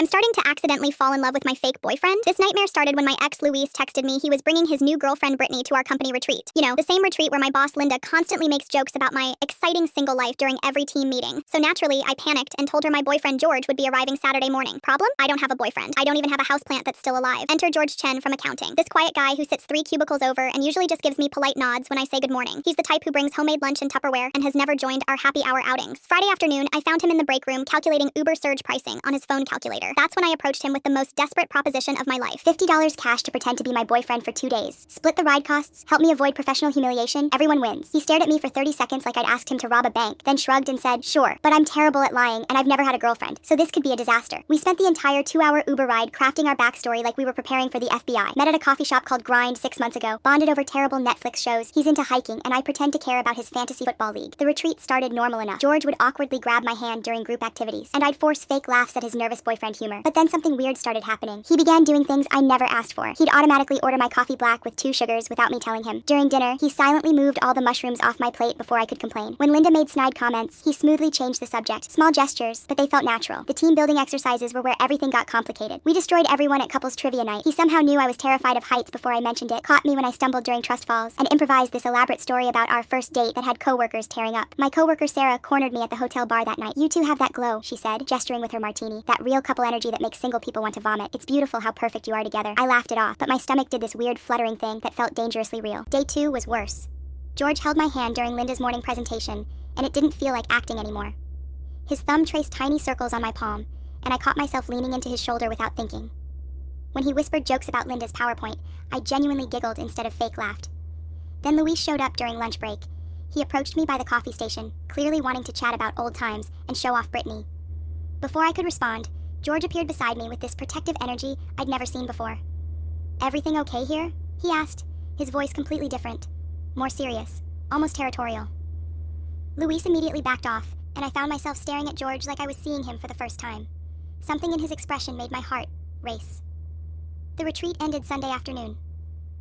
I'm starting to accidentally fall in love with my fake boyfriend. This nightmare started when my ex Luis texted me he was bringing his new girlfriend Brittany to our company retreat. You know, the same retreat where my boss Linda constantly makes jokes about my exciting single life during every team meeting. So naturally, I panicked and told her my boyfriend George would be arriving Saturday morning. Problem? I don't have a boyfriend. I don't even have a houseplant that's still alive. Enter George Chen from accounting. This quiet guy who sits 3 cubicles over and usually just gives me polite nods when I say good morning. He's the type who brings homemade lunch in Tupperware and has never joined our happy hour outings. Friday afternoon, I found him in the break room calculating Uber surge pricing on his phone calculator. That's when I approached him with the most desperate proposition of my life. $50 cash to pretend to be my boyfriend for 2 days. Split the ride costs, help me avoid professional humiliation, everyone wins. He stared at me for 30 seconds like I'd asked him to rob a bank, then shrugged and said, sure, but I'm terrible at lying and I've never had a girlfriend, so this could be a disaster. We spent the entire 2-hour Uber ride crafting our backstory like we were preparing for the FBI. Met at a coffee shop called Grind 6 months ago, bonded over terrible Netflix shows, he's into hiking, and I pretend to care about his fantasy football league. The retreat started normal enough. George would awkwardly grab my hand during group activities, and I'd force fake laughs at his nervous boyfriend humor. But then something weird started happening. He began doing things I never asked for. He'd automatically order my coffee black with 2 sugars without me telling him. During dinner, he silently moved all the mushrooms off my plate before I could complain. When Linda made snide comments, he smoothly changed the subject. Small gestures, but they felt natural. The team building exercises were where everything got complicated. We destroyed everyone at couples trivia night. He somehow knew I was terrified of heights before I mentioned it, caught me when I stumbled during trust falls, and improvised this elaborate story about our first date that had coworkers tearing up. My coworker Sarah cornered me at the hotel bar that night. You two have that glow, she said, gesturing with her martini. That real couple energy that makes single people want to vomit. It's beautiful how perfect you are together. I laughed it off, but my stomach did this weird fluttering thing that felt dangerously real. Day 2 was worse. George held my hand during Linda's morning presentation, and it didn't feel like acting anymore. His thumb traced tiny circles on my palm, and I caught myself leaning into his shoulder without thinking. When he whispered jokes about Linda's PowerPoint, I genuinely giggled instead of fake laughed. Then Luis showed up during lunch break. He approached me by the coffee station, clearly wanting to chat about old times and show off Brittany. Before I could respond, George appeared beside me with this protective energy I'd never seen before. Everything okay here? He asked, his voice completely different, more serious, almost territorial. Luis immediately backed off, and I found myself staring at George like I was seeing him for the first time. Something in his expression made my heart race. The retreat ended Sunday afternoon.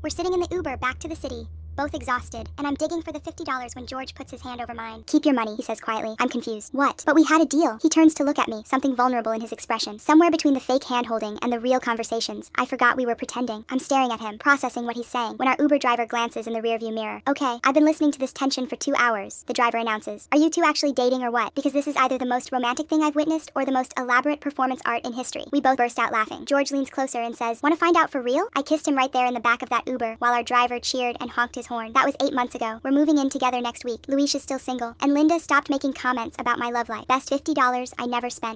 We're sitting in the Uber back to the city, both exhausted, and I'm digging for the $50 when George puts his hand over mine. Keep your money, he says quietly. I'm confused. What? But we had a deal. He turns to look at me, something vulnerable in his expression. Somewhere between the fake hand-holding and the real conversations, I forgot we were pretending. I'm staring at him, processing what he's saying, when our Uber driver glances in the rearview mirror. Okay, I've been listening to this tension for 2 hours, the driver announces. Are you two actually dating or what? Because this is either the most romantic thing I've witnessed or the most elaborate performance art in history. We both burst out laughing. George leans closer and says, wanna find out for real? I kissed him right there in the back of that Uber, while our driver cheered and honked his horn. That was 8 months ago. We're moving in together next week. Luis is still single, and Linda stopped making comments about my love life. Best $50 I never spent.